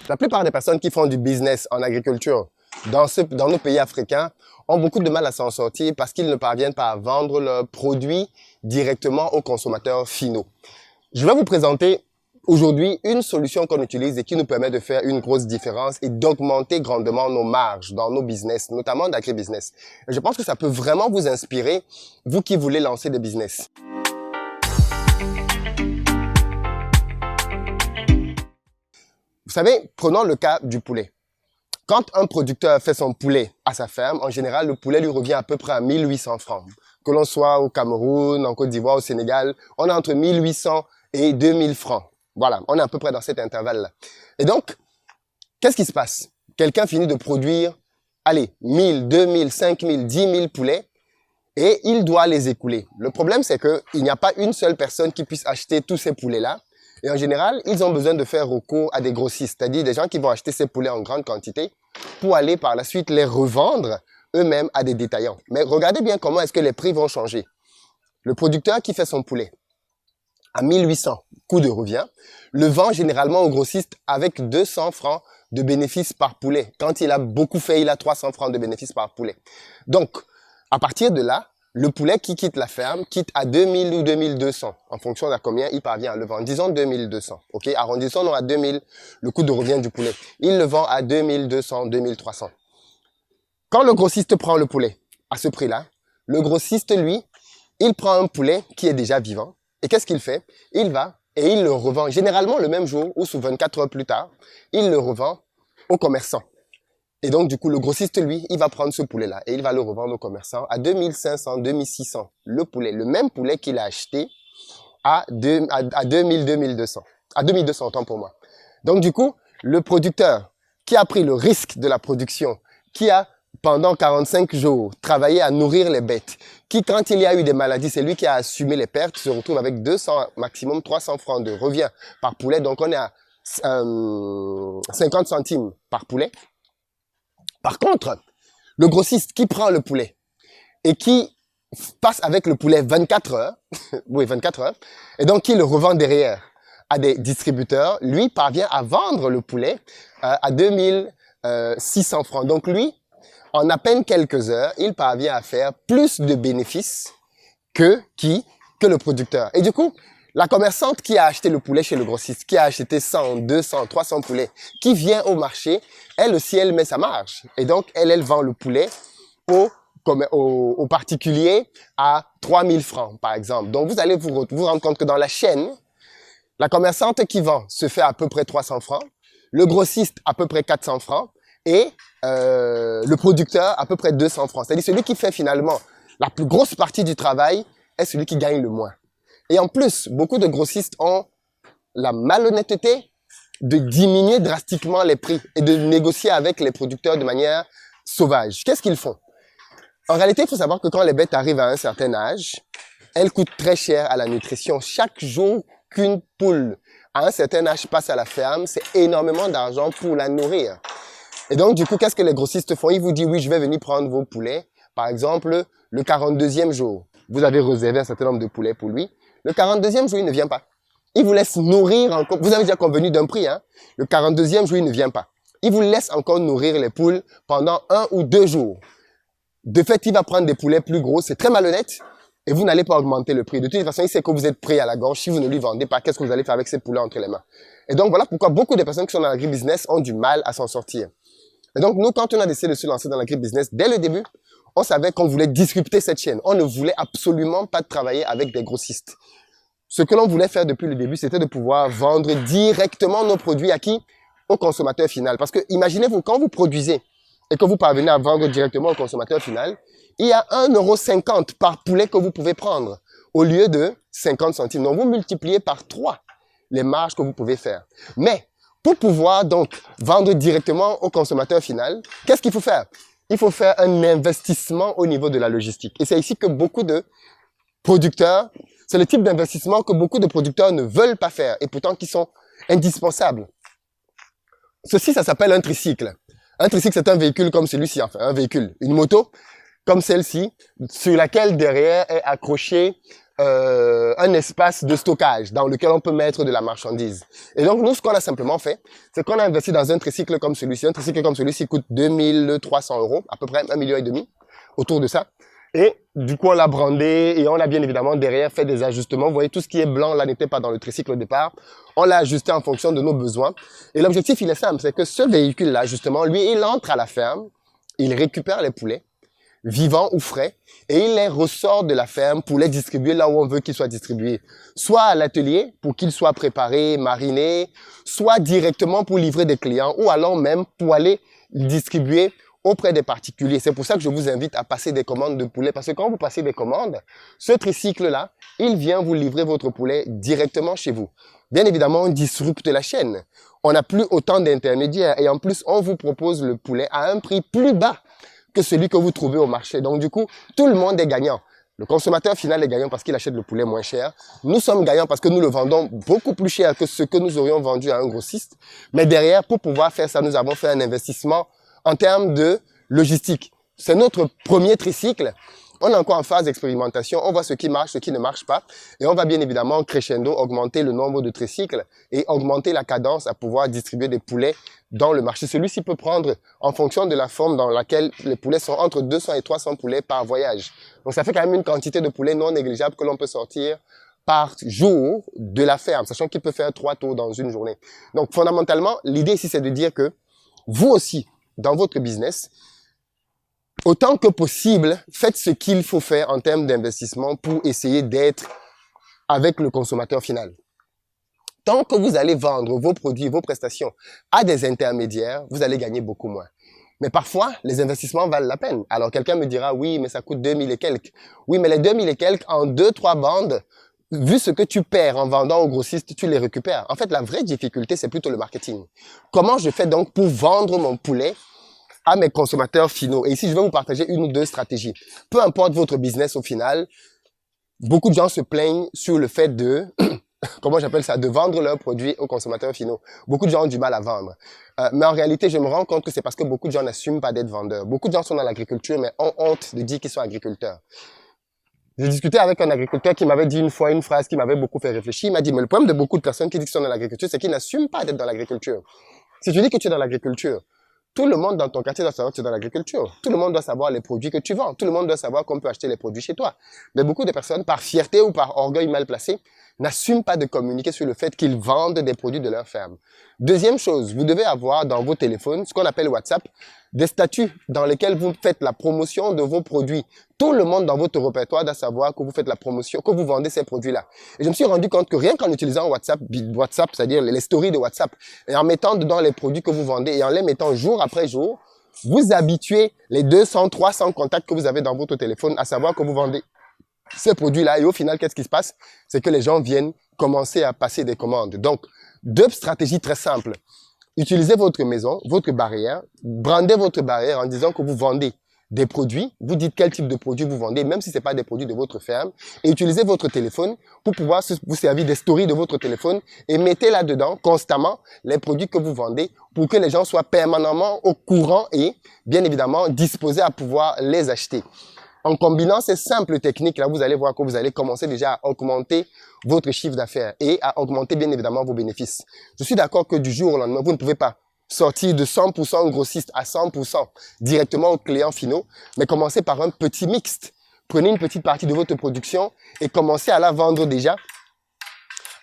La plupart des personnes qui font du business en agriculture dans nos pays africains ont beaucoup de mal à s'en sortir parce qu'ils ne parviennent pas à vendre leurs produits directement aux consommateurs finaux. Je vais vous présenter aujourd'hui une solution qu'on utilise et qui nous permet de faire une grosse différence et d'augmenter grandement nos marges dans nos business, notamment d'agribusiness. Je pense que ça peut vraiment vous inspirer, vous qui voulez lancer des business. Vous savez, prenons le cas du poulet. Quand un producteur fait son poulet à sa ferme, en général, le poulet lui revient à peu près à 1800 francs. Que l'on soit au Cameroun, en Côte d'Ivoire, au Sénégal, on est entre 1800 et 2000 francs. Voilà, on est à peu près dans cet intervalle-là. Et donc, qu'est-ce qui se passe? Quelqu'un finit de produire, allez, 1000, 2000, 5000, 10 000 poulets et il doit les écouler. Le problème, c'est qu'il n'y a pas une seule personne qui puisse acheter tous ces poulets-là. Et en général, ils ont besoin de faire recours à des grossistes, c'est-à-dire des gens qui vont acheter ces poulets en grande quantité pour aller par la suite les revendre eux-mêmes à des détaillants. Mais regardez bien comment est-ce que les prix vont changer. Le producteur qui fait son poulet à 1800 coût de revient, le vend généralement au grossiste avec 200 francs de bénéfice par poulet. Quand il a beaucoup fait, il a 300 francs de bénéfice par poulet. Donc, à partir de là, le poulet qui quitte la ferme quitte à 2000 ou 2200, en fonction de combien il parvient à le vendre. Disons 2200, ok? Arrondissons à 2000 le coût de revient du poulet. Il le vend à 2200, 2300. Quand le grossiste prend le poulet à ce prix-là, le grossiste, lui, il prend un poulet qui est déjà vivant. Et qu'est-ce qu'il fait? Il va et il le revend généralement le même jour ou sous 24 heures plus tard. Il le revend aux commerçants. Et donc, du coup, le grossiste, lui, il va prendre ce poulet-là et il va le revendre aux commerçants à 2500, 2600. Le poulet, le même poulet qu'il a acheté à 2000, 2200. À 2200, autant pour moi. Donc, du coup, le producteur qui a pris le risque de la production, qui a, pendant 45 jours, travaillé à nourrir les bêtes, qui, quand il y a eu des maladies, c'est lui qui a assumé les pertes, se retrouve avec 200, maximum 300 francs de revient par poulet. Donc, on est à 50 centimes par poulet. Par contre, le grossiste qui prend le poulet et qui passe avec le poulet 24 heures, oui, 24 heures, et donc qui le revend derrière à des distributeurs, lui parvient à vendre le poulet à 2600 francs. Donc lui, en à peine quelques heures, il parvient à faire plus de bénéfices que le producteur. Et du coup, la commerçante qui a acheté le poulet chez le grossiste, qui a acheté 100, 200, 300 poulets, qui vient au marché, elle aussi, elle met sa marge. Et donc, elle vend le poulet aux particuliers à 3000 francs, par exemple. Donc, vous allez vous rendre compte que dans la chaîne, la commerçante qui vend se fait à peu près 300 francs, le grossiste à peu près 400 francs et le producteur à peu près 200 francs. C'est-à-dire celui qui fait finalement la plus grosse partie du travail est celui qui gagne le moins. Et en plus, beaucoup de grossistes ont la malhonnêteté de diminuer drastiquement les prix et de négocier avec les producteurs de manière sauvage. Qu'est-ce qu'ils font? En réalité, il faut savoir que quand les bêtes arrivent à un certain âge, elles coûtent très cher à la nutrition. Chaque jour qu'une poule à un certain âge passe à la ferme, c'est énormément d'argent pour la nourrir. Et donc, du coup, qu'est-ce que les grossistes font? Ils vous disent, oui, je vais venir prendre vos poulets. Par exemple, le 42e jour, vous avez réservé un certain nombre de poulets pour lui. Le 42e jour, il ne vient pas. Il vous laisse nourrir encore. Vous avez déjà convenu d'un prix, hein. Le 42e jour, il ne vient pas. Il vous laisse encore nourrir les poules pendant 1 ou 2 jours. De fait, il va prendre des poulets plus gros. C'est très malhonnête. Et vous n'allez pas augmenter le prix. De toute façon, il sait que vous êtes pris à la gorge. Si vous ne lui vendez pas, qu'est-ce que vous allez faire avec ces poulets entre les mains? Et donc, voilà pourquoi beaucoup de personnes qui sont dans l'agribusiness ont du mal à s'en sortir. Et donc, nous, quand on a décidé de se lancer dans l'agribusiness, dès le début, on savait qu'on voulait disrupter cette chaîne. On ne voulait absolument pas travailler avec des grossistes. Ce que l'on voulait faire depuis le début, c'était de pouvoir vendre directement nos produits à qui? Au consommateur final. Parce que imaginez-vous, quand vous produisez et que vous parvenez à vendre directement au consommateur final, il y a 1,50 € par poulet que vous pouvez prendre au lieu de 50 centimes. Donc, vous multipliez par 3 les marges que vous pouvez faire. Mais pour pouvoir donc vendre directement au consommateur final, qu'est-ce qu'il faut faire? Il faut faire un investissement au niveau de la logistique. Et c'est ici que beaucoup de producteurs, c'est le type d'investissement que beaucoup de producteurs ne veulent pas faire et pourtant qui sont indispensables. Ceci, ça s'appelle un tricycle. Un tricycle, c'est un véhicule comme celui-ci, enfin un véhicule, une moto comme celle-ci, sur laquelle derrière est accroché un espace de stockage dans lequel on peut mettre de la marchandise. Et donc, nous, ce qu'on a simplement fait, c'est qu'on a investi dans un tricycle comme celui-ci. Un tricycle comme celui-ci coûte 2300 €, à peu près 1,5 million, autour de ça. Et du coup, on l'a brandé et on a bien évidemment derrière fait des ajustements. Vous voyez, tout ce qui est blanc, là, n'était pas dans le tricycle au départ. On l'a ajusté en fonction de nos besoins. Et l'objectif, il est simple, c'est que ce véhicule-là, justement, lui, il entre à la ferme, il récupère les poulets, vivants ou frais, et il les ressort de la ferme pour les distribuer là où on veut qu'ils soient distribués. Soit à l'atelier pour qu'ils soient préparés, marinés, soit directement pour livrer des clients, ou alors même pour aller distribuer auprès des particuliers. C'est pour ça que je vous invite à passer des commandes de poulet, parce que quand vous passez des commandes, ce tricycle-là, il vient vous livrer votre poulet directement chez vous. Bien évidemment, on disrupte la chaîne. On n'a plus autant d'intermédiaires et en plus, on vous propose le poulet à un prix plus bas que celui que vous trouvez au marché. Donc du coup, tout le monde est gagnant. Le consommateur final est gagnant parce qu'il achète le poulet moins cher. Nous sommes gagnants parce que nous le vendons beaucoup plus cher que ce que nous aurions vendu à un grossiste. Mais derrière, pour pouvoir faire ça, nous avons fait un investissement en termes de logistique. C'est notre premier tricycle. On est encore en phase d'expérimentation. On voit ce qui marche, ce qui ne marche pas. Et on va bien évidemment crescendo augmenter le nombre de tricycles et augmenter la cadence à pouvoir distribuer des poulets dans le marché. Celui-ci peut prendre, en fonction de la forme dans laquelle les poulets sont, entre 200 et 300 poulets par voyage. Donc ça fait quand même une quantité de poulets non négligeable que l'on peut sortir par jour de la ferme, sachant qu'il peut faire 3 tours dans une journée. Donc fondamentalement, l'idée ici, c'est de dire que vous aussi, dans votre business, autant que possible, faites ce qu'il faut faire en termes d'investissement pour essayer d'être avec le consommateur final. Tant que vous allez vendre vos produits, vos prestations à des intermédiaires, vous allez gagner beaucoup moins. Mais parfois, les investissements valent la peine. Alors quelqu'un me dira, oui, mais ça coûte 2000 et quelques. Oui, mais les 2000 et quelques, en 2-3 bandes, vu ce que tu perds en vendant aux grossistes, tu les récupères. En fait, la vraie difficulté, c'est plutôt le marketing. Comment je fais donc pour vendre mon poulet à mes consommateurs finaux? Et ici, je vais vous partager une ou deux stratégies. Peu importe votre business au final, beaucoup de gens se plaignent sur le fait de, comment j'appelle ça, de vendre leurs produits aux consommateurs finaux. Beaucoup de gens ont du mal à vendre. Mais en réalité, je me rends compte que c'est parce que beaucoup de gens n'assument pas d'être vendeurs. Beaucoup de gens sont dans l'agriculture, mais ont honte de dire qu'ils sont agriculteurs. J'ai discuté avec un agriculteur qui m'avait dit une fois une phrase qui m'avait beaucoup fait réfléchir. Il m'a dit, mais le problème de beaucoup de personnes qui disent qu'ils sont dans l'agriculture, c'est qu'ils n'assument pas d'être dans l'agriculture. Si tu dis que tu es dans l'agriculture, tout le monde dans ton quartier doit savoir que tu es dans l'agriculture. Tout le monde doit savoir les produits que tu vends. Tout le monde doit savoir qu'on peut acheter les produits chez toi. Mais beaucoup de personnes, par fierté ou par orgueil mal placé, n'assument pas de communiquer sur le fait qu'ils vendent des produits de leur ferme. Deuxième chose, vous devez avoir dans vos téléphones ce qu'on appelle WhatsApp, des statuts dans lesquels vous faites la promotion de vos produits. Tout le monde dans votre répertoire doit savoir que vous faites la promotion, que vous vendez ces produits-là. Et je me suis rendu compte que rien qu'en utilisant WhatsApp, c'est-à-dire les stories de WhatsApp, et en mettant dedans les produits que vous vendez et en les mettant jour après jour, vous habituez les 200, 300 contacts que vous avez dans votre téléphone à savoir que vous vendez ces produits-là. Et au final, qu'est-ce qui se passe? C'est que les gens viennent commencer à passer des commandes. Donc, deux stratégies très simples. Utilisez votre maison, votre barrière, brandez votre barrière en disant que vous vendez des produits, vous dites quel type de produits vous vendez, même si ce n'est pas des produits de votre ferme, et utilisez votre téléphone pour pouvoir vous servir des stories de votre téléphone et mettez là-dedans constamment les produits que vous vendez pour que les gens soient permanemment au courant et bien évidemment disposés à pouvoir les acheter. En combinant ces simples techniques-là, vous allez voir que vous allez commencer déjà à augmenter votre chiffre d'affaires et à augmenter bien évidemment vos bénéfices. Je suis d'accord que du jour au lendemain, vous ne pouvez pas sortir de 100% grossiste à 100% directement aux clients finaux, mais commencez par un petit mixte. Prenez une petite partie de votre production et commencez à la vendre déjà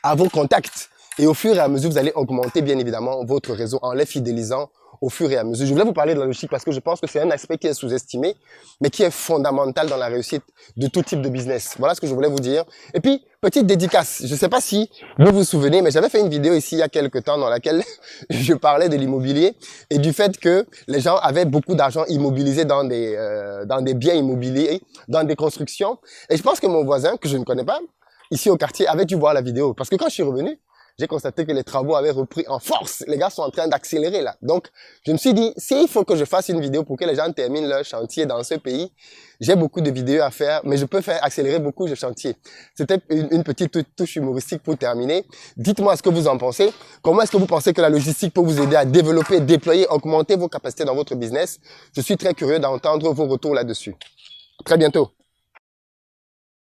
à vos contacts. Et au fur et à mesure, vous allez augmenter bien évidemment votre réseau en les fidélisant au fur et à mesure. Je voulais vous parler de la logique parce que je pense que c'est un aspect qui est sous-estimé, mais qui est fondamental dans la réussite de tout type de business. Voilà ce que je voulais vous dire. Et puis, petite dédicace. Je ne sais pas si vous vous souvenez, mais j'avais fait une vidéo ici il y a quelques temps dans laquelle je parlais de l'immobilier et du fait que les gens avaient beaucoup d'argent immobilisé dans des biens immobiliers, dans des constructions. Et je pense que mon voisin, que je ne connais pas, ici au quartier, avait dû voir la vidéo. Parce que quand je suis revenu, j'ai constaté que les travaux avaient repris en force. Les gars sont en train d'accélérer là. Donc, je me suis dit, s'il faut que je fasse une vidéo pour que les gens terminent leur chantier dans ce pays, j'ai beaucoup de vidéos à faire, mais je peux faire accélérer beaucoup de chantiers. C'était une petite touche humoristique pour terminer. Dites-moi ce que vous en pensez. Comment est-ce que vous pensez que la logistique peut vous aider à développer, déployer, augmenter vos capacités dans votre business? Je suis très curieux d'entendre vos retours là-dessus. Très bientôt.